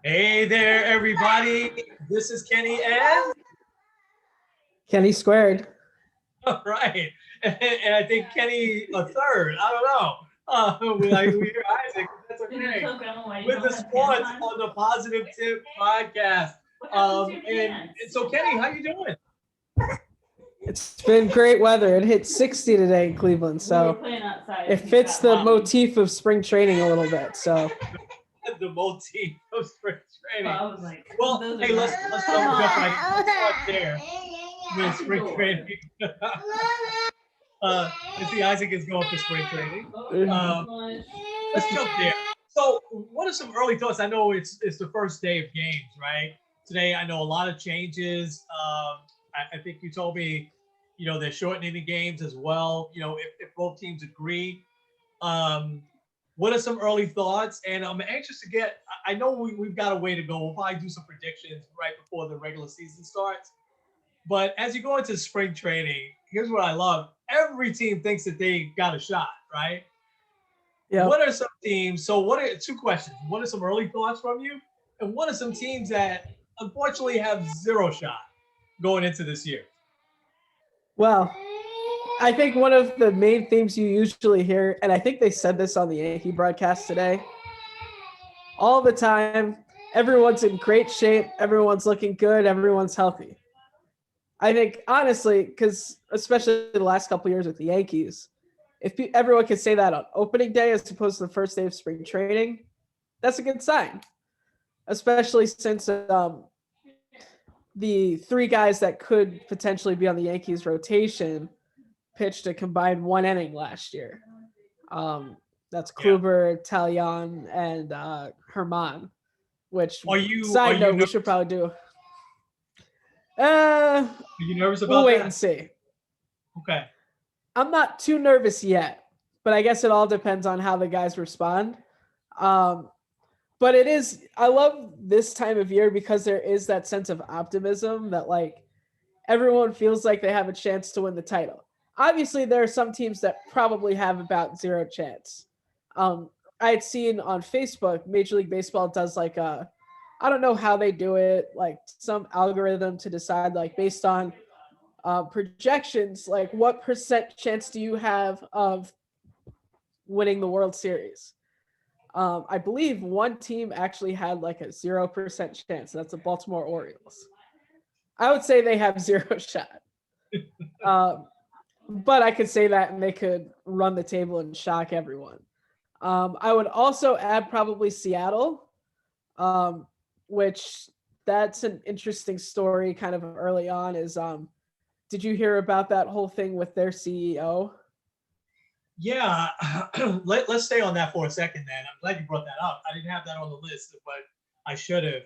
Hey there, everybody. This is Kenny and Kenny squared. all right, and I think Kenny a third. I don't know. We hear Isaac. That's okay. With the sports on the Positive Tip podcast. And so Kenny, how you doing? It's been great weather. It hit 60 today in Cleveland, so it fits the Wow, motif of spring training a little bit. So the motif of spring training. I was like, Well, those hey, are let's jump right in. Let's start there with spring training. I see Isaac is going for spring training. Um, let's jump there. So, what are some early thoughts? I know it's the first day of games, right? Today, I know a lot of changes. I think you told me, they're shortening the games as well. If both teams agree. Um, what are some early thoughts? And I'm anxious to get. I know we've got a way to go. We'll probably do some predictions right before the regular season starts. But as you go into spring training, here's what I love. Every team thinks that they got a shot, right? yeah. What are some teams? So, what are two questions? What are some early thoughts from you? And what are some teams that unfortunately have zero shot going into this year? Well, I think one of the main themes you usually hear, and I think they said this on the Yankee broadcast today, all the time, everyone's in great shape, everyone's looking good, everyone's healthy. I think honestly, because especially the last couple of years with the Yankees, if everyone could say that on opening day as opposed to the first day of spring training, that's a good sign. Especially since the three guys that could potentially be on the Yankees rotation pitched a combined one inning last year. That's Yeah. Kluber, Talion, and Herman. Which Are you are side you note we nervous? should probably do. Uh, Are you nervous we'll about wait and that? see. Okay. I'm not too nervous yet, but I guess it all depends on how the guys respond. Um, but it is, I love this time of year because there is that sense of optimism that like everyone feels like they have a chance to win the title. Obviously, there are some teams that probably have about zero chance. I had seen on Facebook, Major League Baseball does like I don't know how they do it, like some algorithm to decide like based on projections, like what percent chance do you have of winning the World Series? I believe one team actually had like a 0% chance. That's the Baltimore Orioles. I would say they have zero shot. Um, but I could say that and they could run the table and shock everyone. I would also add probably Seattle, um, which that's an interesting story kind of early on. Is did you hear about that whole thing with their CEO? Yeah. Let's stay on that for a second. Then I'm glad you brought that up. I didn't have that on the list, but I should have.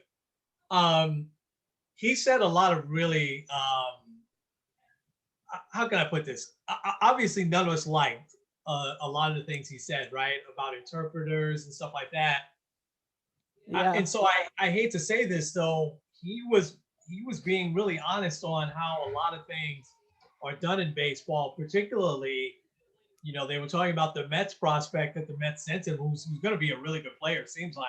Um, he said a lot of really how can I put this? Obviously, none of us liked a lot of the things he said, right, about interpreters and stuff like that. Yeah, And so I hate to say this though, he was being really honest on how a lot of things are done in baseball, particularly. They were talking about the Mets prospect that the Mets sent him, who's going to be a really good player, it seems like,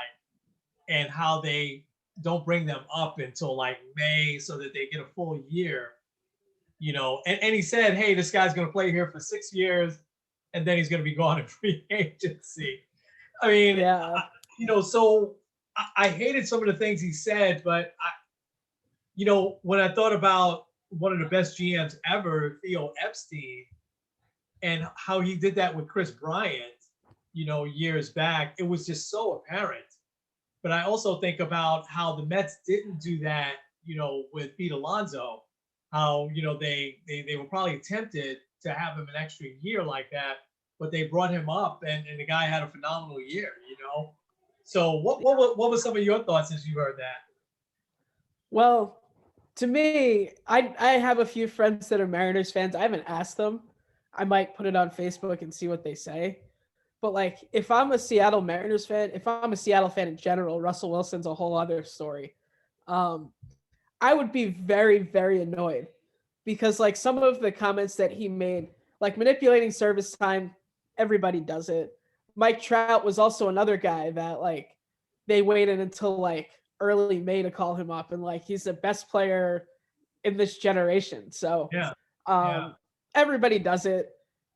and how they don't bring them up until like May so that they get a full year. And he said, hey, this guy's going to play here for 6 years and then he's going to be gone in free agency. I mean, yeah, so I hated some of the things he said, but when I thought about one of the best GMs ever, Theo Epstein, and how he did that with Chris Bryant, years back, it was just so apparent. But I also think about how the Mets didn't do that, with Pete Alonso, how, they were probably tempted to have him an extra year like that, but they brought him up and the guy had a phenomenal year. So what were some of your thoughts as you heard that? well, to me, I have a few friends that are Mariners fans. I haven't asked them. I might put it on Facebook and see what they say. But like, if I'm a Seattle Mariners fan, if I'm a Seattle fan in general, Russell Wilson's a whole other story. Um, I would be very, very annoyed because like some of the comments that he made, like manipulating service time, everybody does it. Mike Trout was also another guy that like they waited until like early May to call him up, and like he's the best player in this generation. So Yeah. Yeah. everybody does it.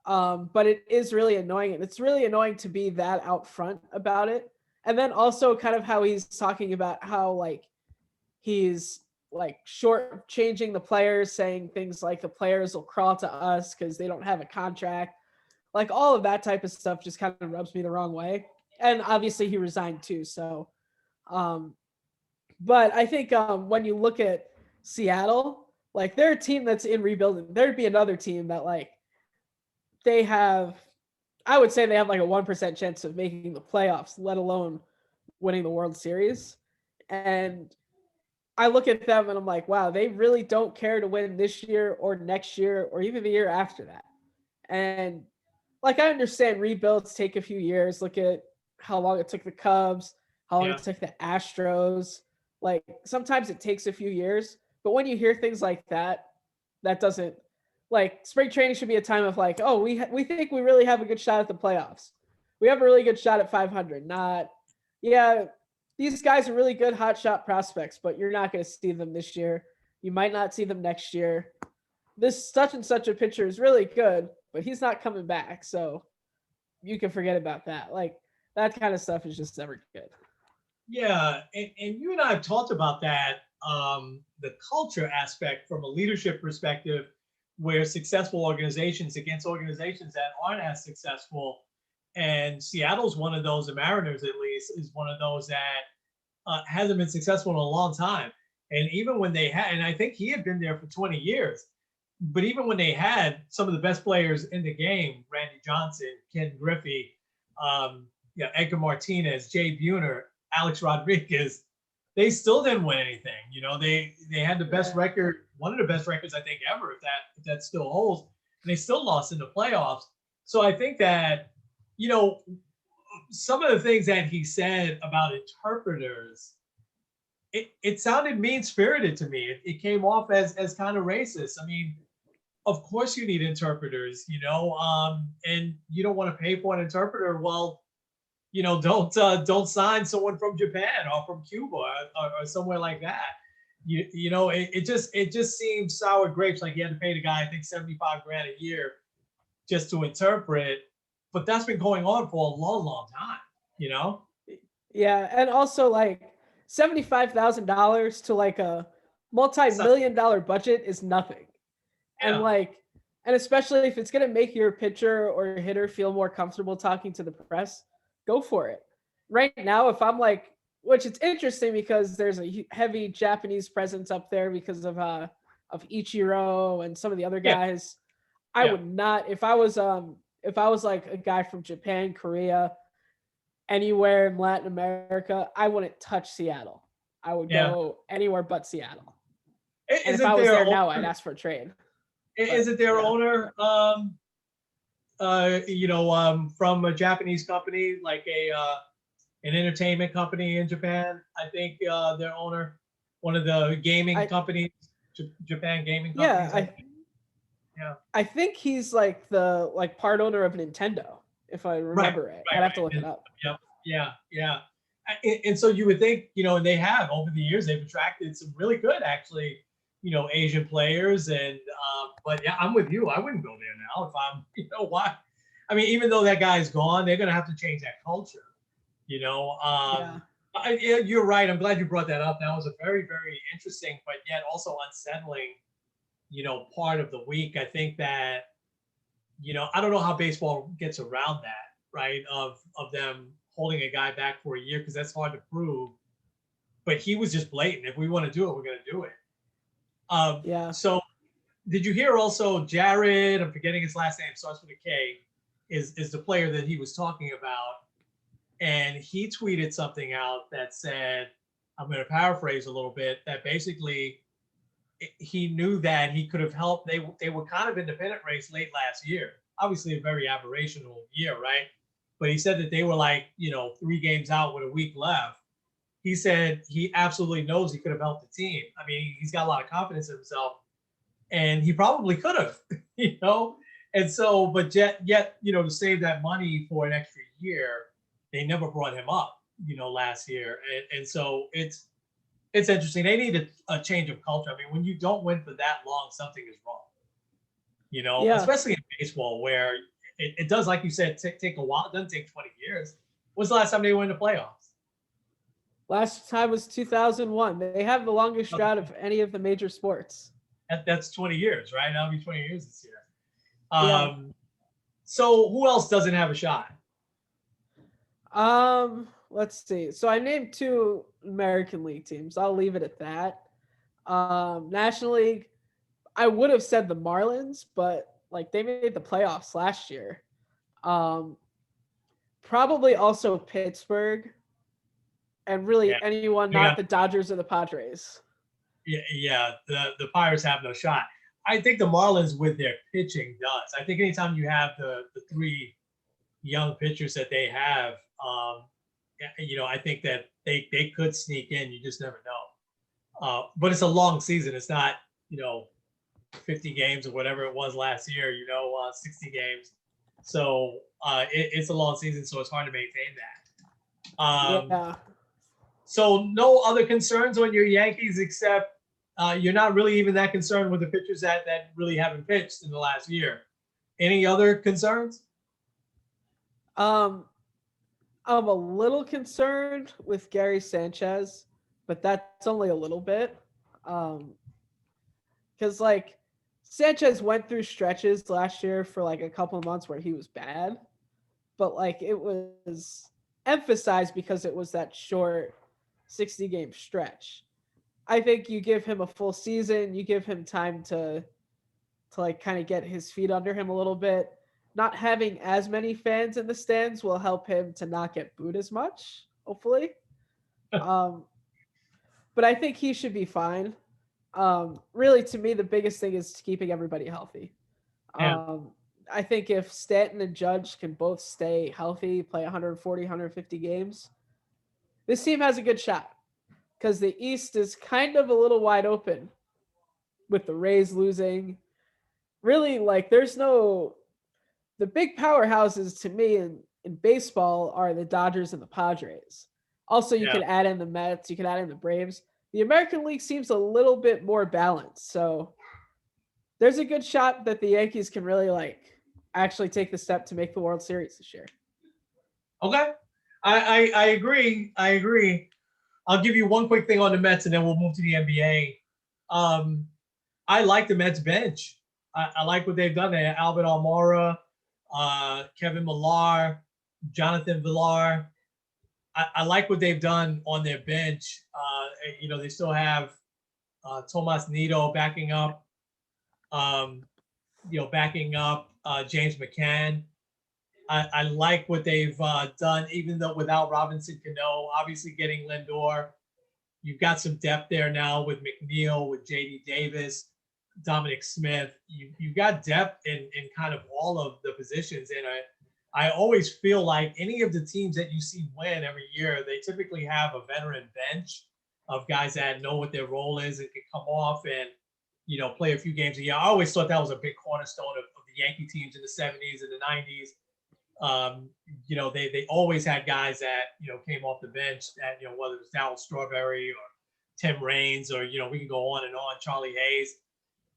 But it is really annoying, and it's really annoying to be that out front about it. And then also kind of how he's talking about how like he's like short changing the players, saying things like the players will crawl to us because they don't have a contract. Like all of that type of stuff just kind of rubs me the wrong way. And obviously he resigned too. So, um, but I think when you look at Seattle, like they're a team that's in rebuilding. There'd be another team that like they have, I would say they have like a 1% chance of making the playoffs, let alone winning the World Series. And I look at them and I'm like, wow, they really don't care to win this year or next year or even the year after that. And like, I understand rebuilds take a few years. Look at how long it took the Cubs, how long Yeah. it took the Astros. Like, sometimes it takes a few years. But when you hear things like that, that doesn't, like, spring training should be a time of like, oh, we think we really have a good shot at the playoffs. We have a really good shot at 500. Not, yeah, these guys are really good hot shot prospects, but you're not going to see them this year. You might not see them next year. This such and such a pitcher is really good, but he's not coming back. So you can forget about that. Like that kind of stuff is just never good. Yeah, and you and I have talked about that, the culture aspect from a leadership perspective, where successful organizations against organizations that aren't as successful, and Seattle's one of those, the Mariners at least, is one of those that hasn't been successful in a long time. And even when they had, and I think he had been there for 20 years, but even when they had some of the best players in the game, Randy Johnson, Ken Griffey, yeah, Edgar Martinez, Jay Buhner, Alex Rodriguez, they still didn't win anything. You know, they had the best record, one of the best records I think ever, if that still holds, and they still lost in the playoffs. So I think that, you know, some of the things that he said about interpreters, it sounded mean spirited to me. It came off as kind of racist. I mean, of course you need interpreters, you know, and you don't want to pay for an interpreter. Well, you know, don't sign someone from Japan or from Cuba or somewhere like that. You know, it just seems sour grapes. Like you had to pay the guy, I think, 75 grand a year just to interpret. But that's been going on for a long, long time. You know. Yeah, and also like $75,000 to like a multi-million-dollar budget is nothing. And Yeah. like, and especially if it's gonna make your pitcher or hitter feel more comfortable talking to the press, go for it. Right now, if I'm like, which it's interesting because there's a heavy Japanese presence up there because of Ichiro and some of the other Yeah. guys. I would not, if I was like a guy from Japan, Korea, anywhere in Latin America, I wouldn't touch Seattle. I would go anywhere but Seattle. And if I was there now, I'd ask for a trade. Is it their owner? You know, from a Japanese company, like an entertainment company in Japan. I think their owner, one of the gaming companies, Japan gaming companies. I think he's like the part owner of Nintendo, if I remember right. I'd have to look it up. Yeah. And so you would think, you know, and they have over the years, they've attracted some really good, actually, you know, Asian players. And but yeah, I'm with you. I wouldn't go there now if I'm, you know, why? I mean, even though that guy's gone, they're going to have to change that culture. You know, you're right. I'm glad you brought that up. That was a very, very interesting, but yet also unsettling, you know, part of the week. I think that, you know, I don't know how baseball gets around that, right? Of them holding a guy back for a year because that's hard to prove. But he was just blatant. If we want to do it, we're going to do it. So, did you hear also Jared? I'm forgetting his last name. Starts with a K. Is the player that he was talking about? And he tweeted something out that said, I'm going to paraphrase a little bit, that basically he knew that he could have helped. They were kind of in the pennant race late last year. Obviously a very aberrational year, right? But he said that they were like, you know, 3 games out with a week left. He said he absolutely knows he could have helped the team. I mean, he's got a lot of confidence in himself. And he probably could have, you know? And so, but yet, you know, to save that money for an extra year, they never brought him up, you know, last year. And so it's, It's interesting. They need a change of culture. I mean, when you don't win for that long, something is wrong. Yeah. Especially in baseball where it does, like you said, take a while. It doesn't take 20 years. When's the last time they went to playoffs? Last time was 2001. They have the longest drought of any of the major sports. That's 20 years, right? That'll be 20 years this year. Yeah. So who else doesn't have a shot? Let's see. So I named two American League teams. I'll leave it at that. National League, I would have said the Marlins, but like they made the playoffs last year. Um, Probably also Pittsburgh, and Yeah, really anyone they not got the Dodgers or the Padres. yeah. The Pirates have no shot. I think the Marlins with their pitching does. I think anytime you have the three young pitchers that they have, I think that they could sneak in. You just never know. But it's a long season. It's not 50 games or whatever it was last year. 60 games. So it's a long season, so it's hard to maintain that. Yeah. So no other concerns on your Yankees except you're not really even that concerned with the pitchers that really haven't pitched in the last year. Any other concerns? I'm a little concerned with Gary Sanchez, but that's only a little bit. Because like Sanchez went through stretches last year for like a couple of months where he was bad, but like it was emphasized because it was that short 60 game stretch. I think you give him a full season, you give him time to like kind of get his feet under him a little bit. Not having as many fans in the stands will help him to not get booed as much, hopefully. Um, but I think he should be fine. Really, to me, the biggest thing is keeping everybody healthy. Yeah. I think if Stanton and Judge can both stay healthy, play 140, 150 games, this team has a good shot because the East is kind of a little wide open with the Rays losing. Really, like, the big powerhouses to me in baseball are the Dodgers and the Padres. Also, you Yeah. can add in the Mets, you can add in the Braves. The American League seems a little bit more balanced. So there's a good shot that the Yankees can really like actually take the step to make the World Series this year. Okay. I agree. I agree. I'll give you one quick thing on the Mets, and then we'll move to the NBA. I like the Mets bench. I like what they've done there. Albert Almora, Kevin Millar, Jonathan Villar. I like what they've done on their bench. They still have Tomas Nido backing up. Backing up James McCann. I like what they've done, even though without Robinson Cano, obviously getting Lindor. You've got some depth there now with McNeil, with J.D. Davis, Dominic Smith. You've got depth in kind of all of the positions. And I always feel like any of the teams that you see win every year, they typically have a veteran bench of guys that know what their role is and can come off and, play a few games a year. I always thought that was a big cornerstone of the Yankee teams in the 70s and the 90s. They always had guys that, came off the bench that, whether it was Darryl Strawberry or Tim Raines or, we can go on and on, Charlie Hayes.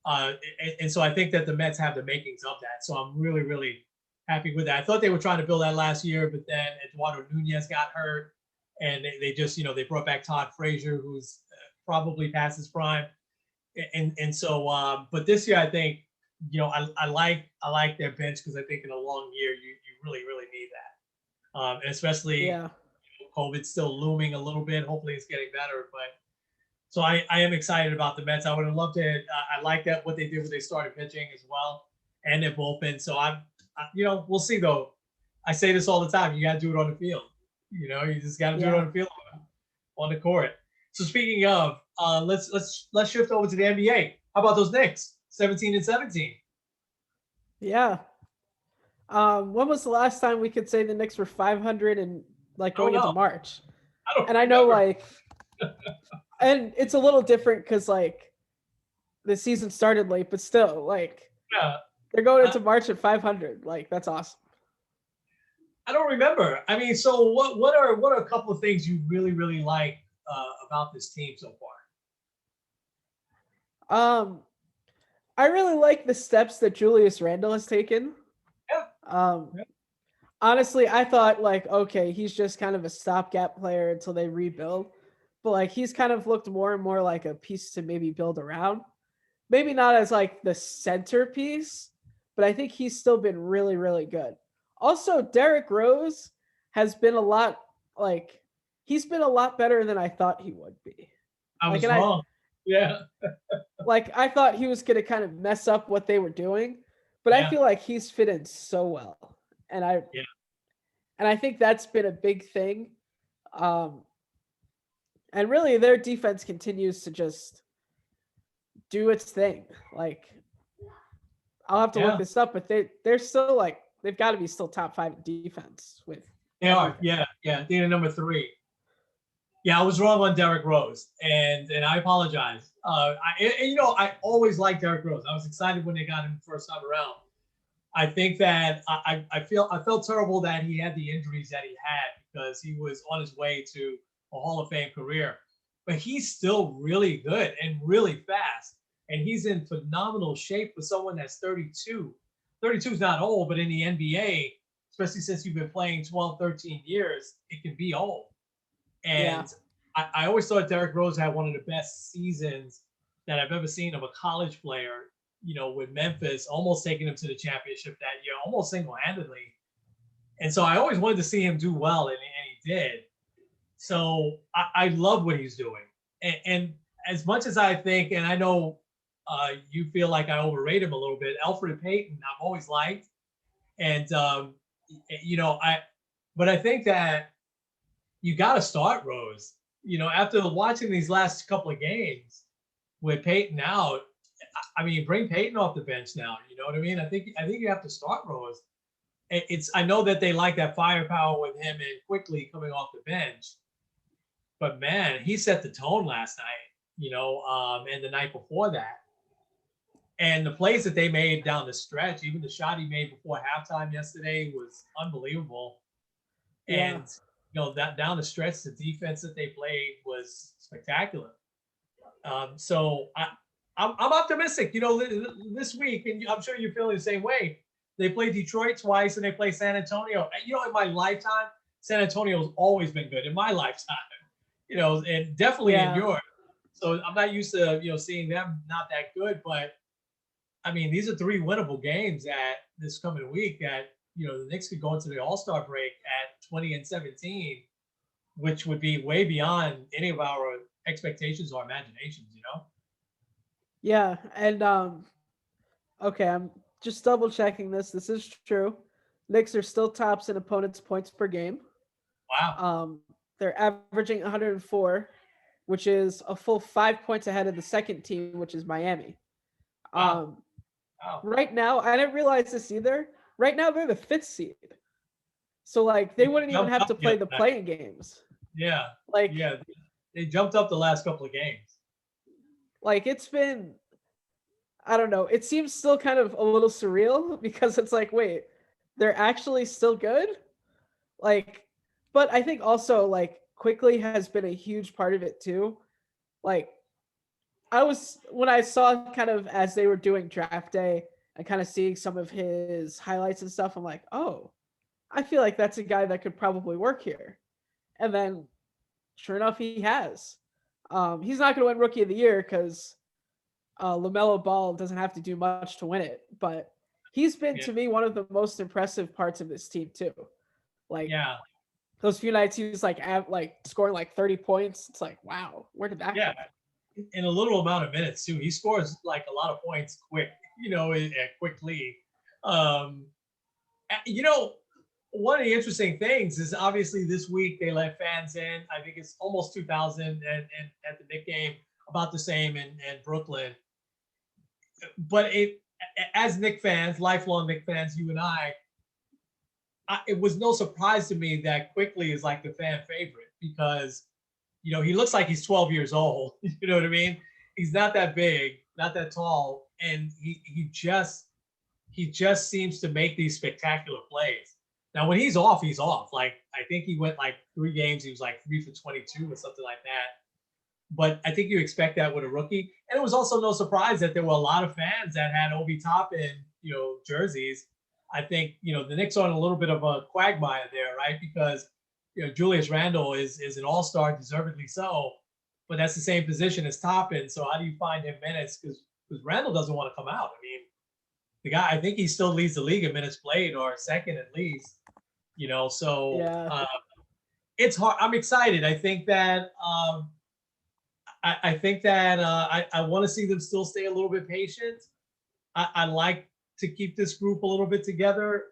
And so I think that the Mets have the makings of that. So I'm really, really happy with that. I thought they were trying to build that last year, but then Eduardo Nunez got hurt and they just, they brought back Todd Frazier, who's probably past his prime. And so, but this year I think, I like their bench because I think in a long year you really need that, and especially COVID's still looming a little bit. Hopefully it's getting better, but so I am excited about the Mets. I would have loved to. I like that what they did when they started pitching as well, and their bullpen. So we'll see though. I say this all the time. You got to do it on the field. You just got to do it on the field, on the court. So speaking of, let's shift over to the NBA. How about those Knicks? 17-17. Yeah. When was the last time we could say the Knicks were 500 and like going into March? I know like, and it's a little different because like the season started late, but still like they're going into March at 500. Like that's awesome. I don't remember. I mean, so what are a couple of things you really like about this team so far? I really like the steps that Julius Randle has taken. Yeah. Um, honestly, I thought like, okay, he's just kind of a stopgap player until they rebuild. But like he's kind of looked more and more like a piece to maybe build around. Maybe not as like the centerpiece, but I think he's still been really, really good. Also, Derrick Rose has been a lot like he's been a lot better than I thought he would be. I Like was and wrong. Yeah. I thought he was gonna kind of mess up what they were doing, but I Yeah. feel like he's fit in so well. And I Yeah. and I think that's been a big thing. Um and really their defense continues to just do its thing. Like I'll have to look Yeah. this up, but they're still like they've got to be still top 5 defense with They are. everything. Yeah. Yeah. They're number 3. Yeah, I was wrong on Derrick Rose, and I apologize. I always liked Derrick Rose. I was excited when they got him the first time around. I think that I felt terrible that he had the injuries that he had because he was on his way to a Hall of Fame career. But he's still really good and really fast, and he's in phenomenal shape for someone that's 32. 32 is not old, but in the NBA, especially since you've been playing 12, 13 years, it can be old. Yeah. And I always thought Derrick Rose had one of the best seasons that I've ever seen of a college player, with Memphis, almost taking him to the championship that year, almost single-handedly. And so I always wanted to see him do well, and he did. So I love what he's doing. And as much as I think, and I know you feel like I overrate him a little bit, Elfrid Payton, I've always liked. And, but I think that you got to start Rose. After watching these last couple of games with Peyton out, I mean, bring Peyton off the bench now. You know what I mean? I think you have to start Rose. I know that they like that firepower with him and quickly coming off the bench, but man, he set the tone last night. And the night before that, and the plays that they made down the stretch, even the shot he made before halftime yesterday was unbelievable. Yeah. And that down the stretch, the defense that they played was spectacular. So I'm optimistic. This week, and I'm sure you're feeling the same way. They play Detroit twice, and they play San Antonio. In my lifetime, San Antonio's always been good in my lifetime. And definitely in yours. So I'm not used to seeing them not that good, but I mean, these are 3 winnable games at this coming week that the Knicks could go into the All-Star break at 20-17, which would be way beyond any of our expectations or imaginations, Yeah, and okay, I'm just double checking this. This is true. Knicks are still tops in opponents' points per game. Wow. They're averaging 104, which is a full 5 points ahead of the second team, which is Miami. Wow. Right now, I didn't realize this either. Right now, they're the 5th seed. So, like, they wouldn't even have to play the playing games. Yeah. Like, yeah. They jumped up the last couple of games. Like, it's been, I don't know. It seems still kind of a little surreal because it's like, wait, they're actually still good? Like, but I think also, like, Quickly has been a huge part of it too. Like, when I saw kind of as they were doing draft day and kind of seeing some of his highlights and stuff, I'm like, oh, I feel like that's a guy that could probably work here. And then sure enough, he has. He's not going to win Rookie of the Year because LaMelo Ball doesn't have to do much to win it, but he's been to me one of the most impressive parts of this team too. Like, those few nights he was like scoring like 30 points. It's like, wow, where did that come from? In a little amount of minutes too. He scores like a lot of points quickly. One of the interesting things is obviously this week they let fans in. I think it's almost 2,000 and at the Knicks game, about the same in Brooklyn. But as Knicks fans, lifelong Knicks fans, you and it was no surprise to me that Quickly is like the fan favorite because, he looks like he's 12 years old. You know what I mean? He's not that big, not that tall, and he just seems to make these spectacular plays Now, when he's off, he's off. Like, I think he went like 3 games. He was like 3 for 22 or something like that. But I think you expect that with a rookie. And it was also no surprise that there were a lot of fans that had Obi Toppin, jerseys. I think, the Knicks are in a little bit of a quagmire there, right? Because, Julius Randle is an all-star, deservedly so. But that's the same position as Toppin. So how do you find him minutes? Because Randle doesn't want to come out. I mean, the guy, I think he still leads the league in minutes played, or second at least. So Yeah. It's hard. I'm excited. I think that I want to see them still stay a little bit patient. I like to keep this group a little bit together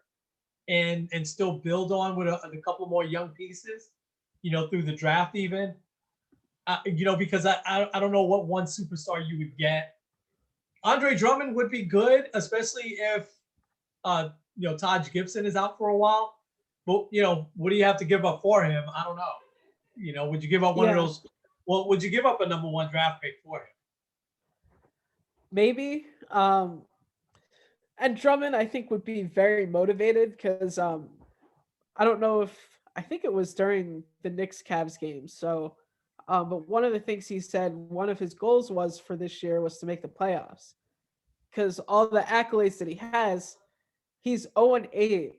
and still build on with a couple more young pieces, through the draft even. Because I don't know what one superstar you would get. Andre Drummond would be good, especially if Taj Gibson is out for a while. But what do you have to give up for him? I don't know. Would you give up one of those? Well, would you give up a number 1 draft pick for him? Maybe. And Drummond, I think, would be very motivated because I don't know if I think it was during the Knicks Cavs game. So, but one of the things he said, one of his goals was for this year was to make the playoffs because all the accolades that he has, he's 0-8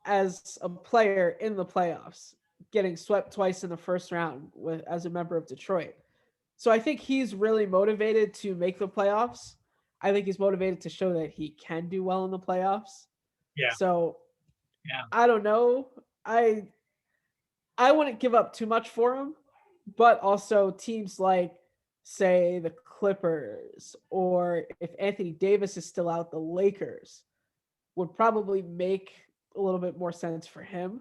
as a player in the playoffs, getting swept twice in the first round as a member of Detroit. So I think he's really motivated to make the playoffs. I think he's motivated to show that he can do well in the playoffs. Yeah. So yeah, I don't know. I wouldn't give up too much for him, but also teams like, say, the Clippers, or if Anthony Davis is still out, the Lakers would probably make a little bit more sense for him.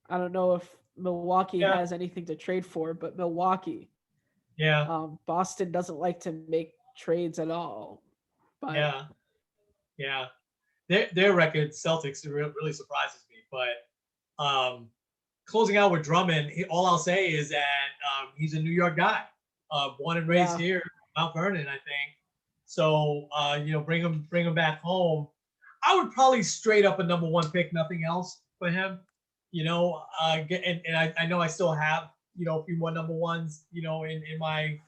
I don't know if Milwaukee has anything to trade for, but Milwaukee, Boston doesn't like to make trades at all. But yeah. Their record, Celtics, really surprises me. But closing out with Drummond, all I'll say is that he's a New York guy, born and raised here, Mount Vernon, I think. So bring him back home. I would probably straight up a number 1 pick, nothing else for him. And I know I still have a few more number 1s in my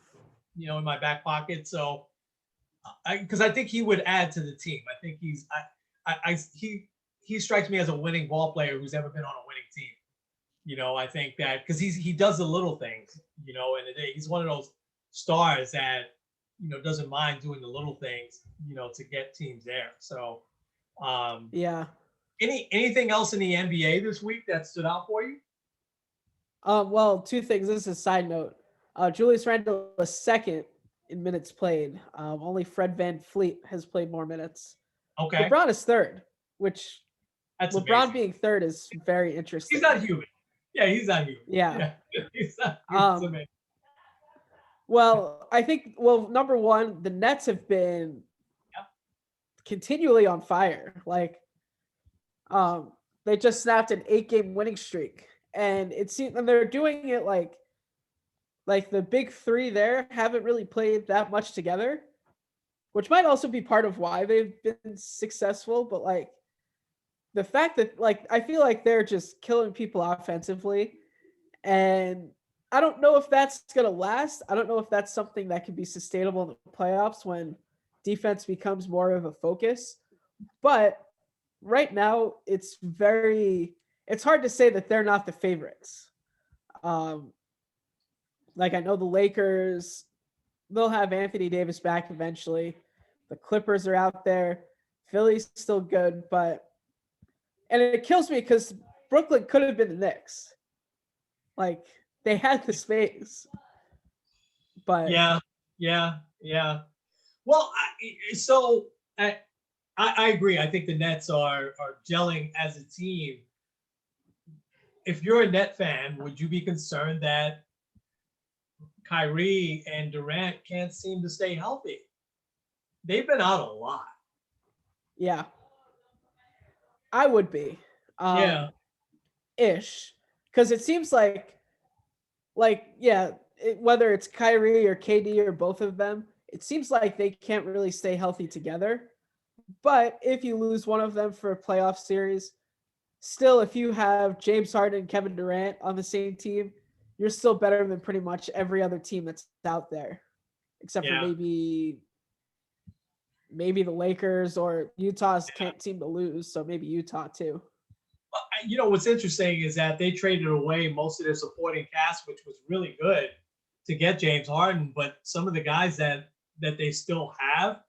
in my back pocket. So because I think he would add to the team. I think he strikes me as a winning ball player who's ever been on a winning team. I think that because he does the little things. And he's one of those stars that doesn't mind doing the little things to get teams there. So anything else in the NBA this week that stood out for you? Well, 2 things. This is a side note. Julius Randle was second in minutes played. Only Fred VanVleet has played more minutes. Okay. LeBron is third, which that's LeBron amazing. Being third is very interesting. He's not human. Yeah, he's not human. Yeah. He's amazing. Well, I think, number 1, the Nets have been continually on fire. Like, they just snapped an 8-game winning streak, and it seems, and they're doing it like the big 3 there haven't really played that much together, which might also be part of why they've been successful. But like the fact that I feel like they're just killing people offensively, and I don't know if that's going to last. I don't know if that's something that can be sustainable in the playoffs when defense becomes more of a focus. But right now it's hard to say that they're not the favorites. I know the Lakers, they'll have Anthony Davis back eventually. The Clippers are out there. Philly's still good, and it kills me because Brooklyn could have been the Knicks. They had the space. But yeah. Well, I agree. I think the Nets are gelling as a team. If you're a Net fan, would you be concerned that Kyrie and Durant can't seem to stay healthy? They've been out a lot. Yeah. I would be. Ish. Because it seems whether it's Kyrie or KD or both of them, it seems like they can't really stay healthy together. But if you lose one of them for a playoff series, still, if you have James Harden and Kevin Durant on the same team, you're still better than pretty much every other team that's out there, except for Yeah. maybe the Lakers, or Utah's can't seem to lose, so maybe Utah too. You know what's interesting is that they traded away most of their supporting cast, which was really good to get James Harden. But some of the guys that they still have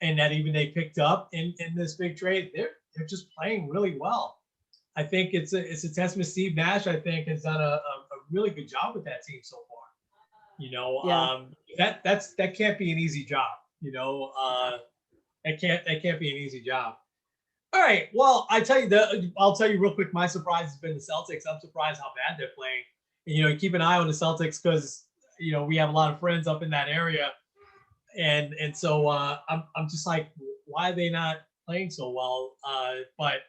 and that even they picked up in this big trade, they're just playing really well. I think it's a testament. Steve Nash, I think, has done a really good job with that team so far. You know, Yeah. that can't be an easy job. You know, that can't be an easy job. All right. Well, I'll tell you real quick. My surprise has been the Celtics. I'm surprised how bad they're playing. And, you keep an eye on the Celtics because we have a lot of friends up in that area, and so I'm just like, why are they not playing so well? But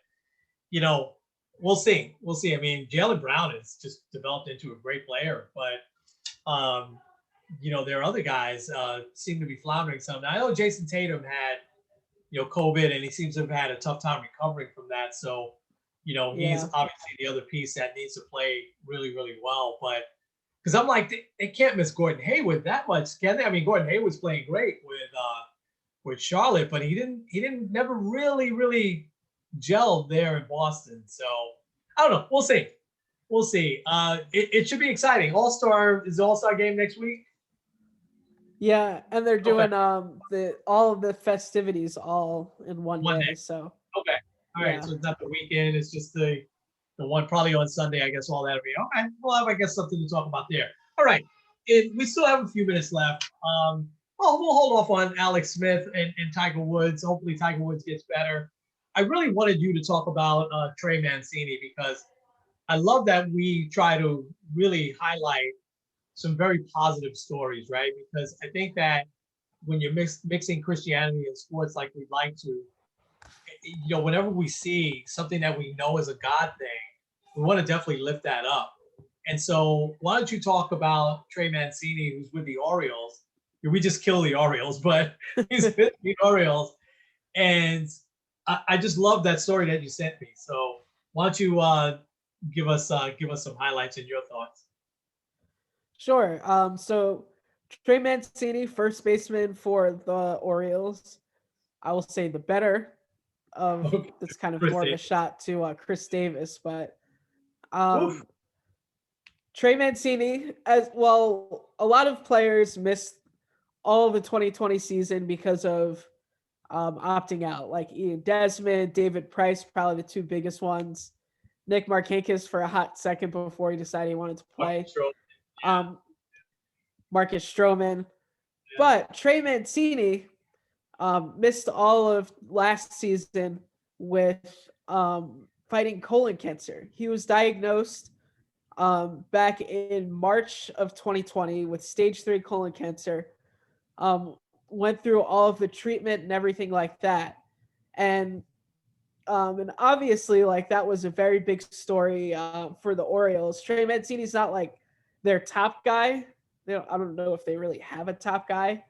you know, we'll see. We'll see. I mean, Jalen Brown has just developed into a great player, but their other guys seem to be floundering some. Now, I know Jason Tatum had COVID, and he seems to have had a tough time recovering from that. So, he's Yeah. obviously the other piece that needs to play really, really well. But because I'm like, they can't miss Gordon Hayward that much, can they? I mean, Gordon Hayward's playing great with Charlotte, but he didn't never really, really gelled there in Boston. So I don't know. We'll see. We'll see. It should be exciting. All-Star is the All-Star game next week. Yeah, and they're Okay. doing the all of the festivities all in one One day. day. So Okay. All right. yeah. So it's not the weekend. It's just the one probably on Sunday. I guess all that'll be okay. We'll have, I guess, something to talk about there. All right. We still have a few minutes left. Well, we'll hold off on Alex Smith and Tiger Woods. Hopefully, Tiger Woods gets better. I really wanted you to talk about Trey Mancini because I love that we try to really highlight some very positive stories, right? Because I think that when you're mixing Christianity and sports like we'd like to, whenever we see something that we know is a God thing, we want to definitely lift that up. And so, why don't you talk about Trey Mancini, who's with the Orioles? We just kill the Orioles, but he's with the Orioles, and I just love that story that you sent me. So, why don't you give us some highlights and your thoughts? Sure. So Trey Mancini, first baseman for the Orioles. I will say the better of Okay, that's kind of Chris more of a Davis. shot to Chris Davis, but Oof. um Trey Mancini, as well, a lot of players missed all of the 2020 season because of opting out, like Ian Desmond, David Price, probably the two biggest ones. Nick Markakis for a hot second before he decided he wanted to play. Yeah, Um, Marcus Stroman, yeah. but Trey Mancini missed all of last season with fighting colon cancer. He was diagnosed back in March of 2020 with stage 3 colon cancer. Um, Went through all of the treatment and everything like that, and obviously, like, that was a very big story for the Orioles. Trey Mancini's not like their top guy. I don't know if they really have a top guy,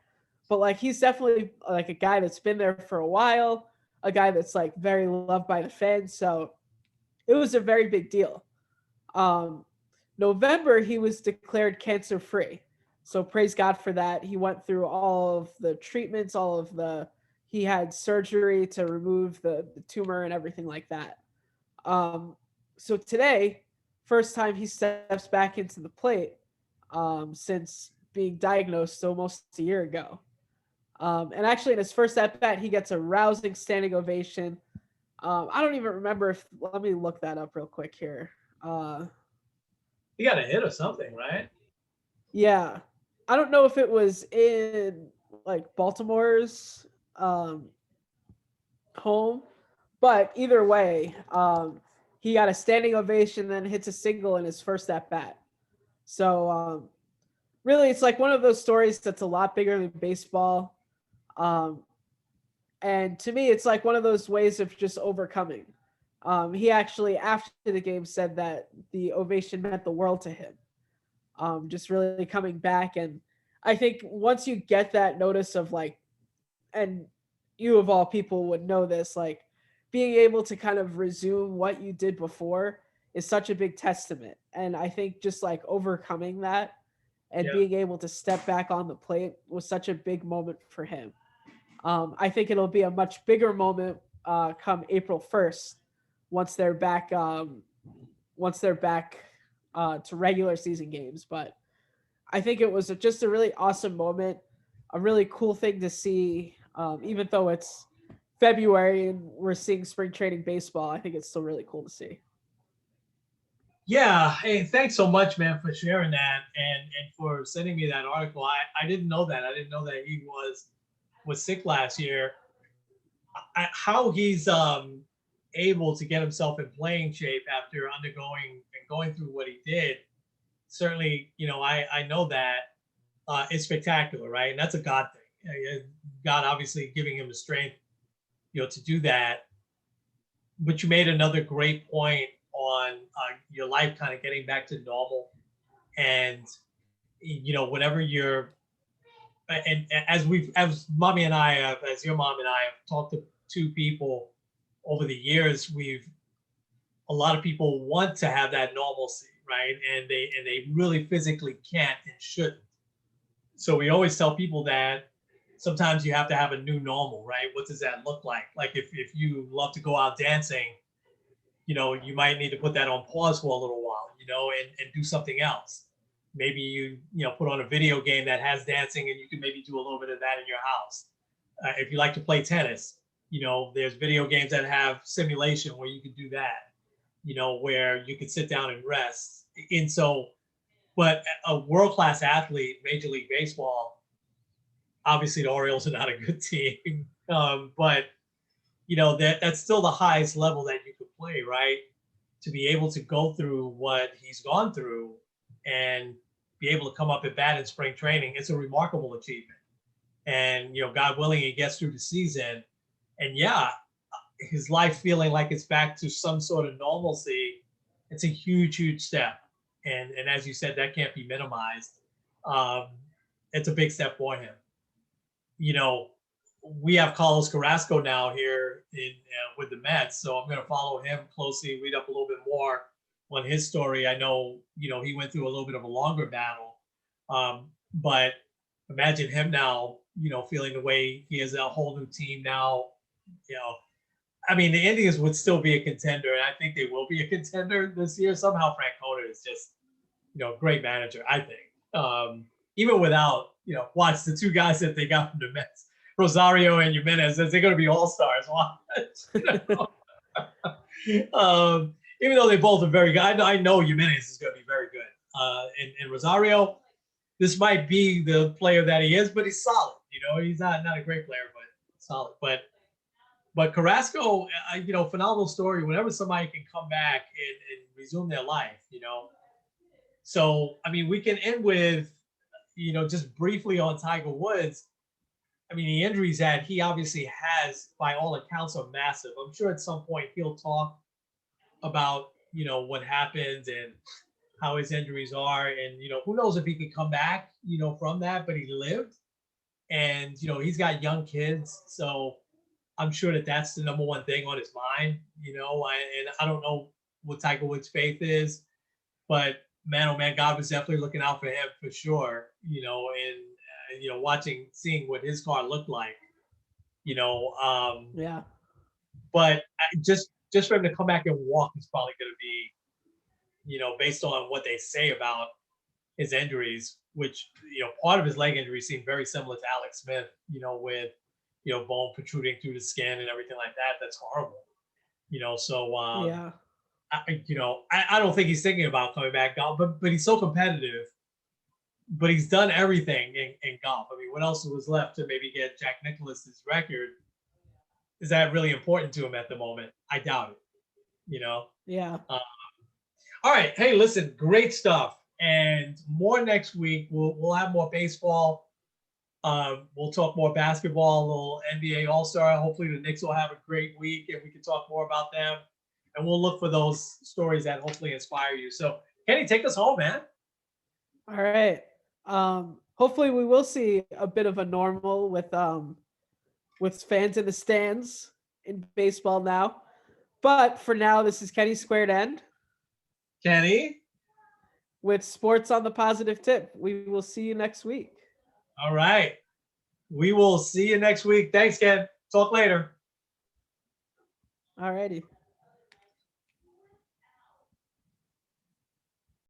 but like he's definitely like a guy that's been there for a while, a guy that's like very loved by the fans. So it was a very big deal. Um, November, he was declared cancer free. So praise God for that. He went through all of the treatments, he had surgery to remove the tumor and everything like that. Um, so today, first time he steps back into the plate since being diagnosed almost a year ago. And actually, in his first at bat, he gets a rousing standing ovation. I don't even remember if. Let me look that up real quick here. He got a hit or something, right? Yeah, I don't know if it was in like Baltimore's um, home, but either way, he got a standing ovation, then hits a single in his first at bat. So really, it's like one of those stories that's a lot bigger than baseball. Um, and to me, it's like one of those ways of just overcoming. He actually, after the game, said that the ovation meant the world to him. Just really coming back. And I think once you get that notice of like, and you of all people would know this, like being able to kind of resume what you did before is such a big testament. And I think just like overcoming that and Yeah. being able to step back on the plate was such a big moment for him. I think it'll be a much bigger moment come April 1st once they're back. Once they're back to regular season games, but I think it was just a really awesome moment, a really cool thing to see. Even though it's February and we're seeing spring training baseball, I think it's still really cool to see. Yeah. Hey, thanks so much, man, for sharing that and for sending me that article. I didn't know that. I didn't know that he was sick last year. How he's able to get himself in playing shape after undergoing and going through what he did. Certainly, I know that is spectacular, right? And that's a God thing. God obviously giving him the strength, to do that. But you made another great point on your life kind of getting back to normal, and whenever you're, and as mommy and I have, as your mom and I have talked to two people over the years, a lot of people want to have that normalcy, right? And they really physically can't and shouldn't. So we always tell people that sometimes you have to have a new normal, right? What does that look like? Like if you love to go out dancing, you might need to put that on pause for a little while, and do something else. Maybe you put on a video game that has dancing and you can maybe do a little bit of that in your house. If you like to play tennis, there's video games that have simulation where you can do that, where you can sit down and rest. And so, but a world-class athlete, Major League Baseball, obviously the Orioles are not a good team, but that's still the highest level that you could play, right? To be able to go through what he's gone through and be able to come up at bat in spring training, it's a remarkable achievement. And God willing, he gets through the season, and yeah, his life feeling like it's back to some sort of normalcy. It's a huge step, and as you said, that can't be minimized. Um, it's a big step for him. You know, we have Carlos Carrasco now here with the Mets, so I'm going to follow him closely, read up a little bit more on his story. I know he went through a little bit of a longer battle, but imagine him now, feeling the way he has a whole new team now. I mean, the Indians would still be a contender, and I think they will be a contender this year. Somehow, Francona is just great manager, I think. Even without watch the two guys that they got from the Mets, Rosario and Jimenez, they're going to be all stars. Even though they both are very good, I know Jimenez is going to be very good. And Rosario, this might be the player that he is, but he's solid. He's not a great player, but solid. But Carrasco, phenomenal story. Whenever somebody can come back and resume their life, So, I mean, we can end with, just briefly on Tiger Woods. I mean, the injuries that he obviously has, by all accounts, are massive. I'm sure at some point he'll talk about, what happened and how his injuries are. And, who knows if he could come back, from that, but he lived. And, he's got young kids. So I'm sure that that's the number one thing on his mind, and I don't know what Tiger Woods' faith is, but man, oh man, God was definitely looking out for him for sure, and seeing what his car looked like, Yeah. but just for him to come back and walk is probably going to be, based on what they say about his injuries, which, part of his leg injury seemed very similar to Alex Smith, with, bone protruding through the skin and everything like that. That's horrible, so, Yeah. I don't think he's thinking about coming back golf, but he's so competitive. But he's done everything in golf. I mean, what else was left to maybe get Jack Nicklaus's record? Is that really important to him at the moment? I doubt it. Yeah. All right. Hey, listen, great stuff, and more next week. We'll have more baseball. We'll talk more basketball, a little NBA All-Star. Hopefully, the Knicks will have a great week, and we can talk more about them. And we'll look for those stories that hopefully inspire you. So, Kenny, take us home, man. All right. Hopefully we will see a bit of a normal with fans in the stands in baseball now. But for now, this is Kenny Squared End Kenny. with Sports on the Positive Tip. We will see you next week. All right. We will see you next week. Thanks, Ken. Talk later. All righty.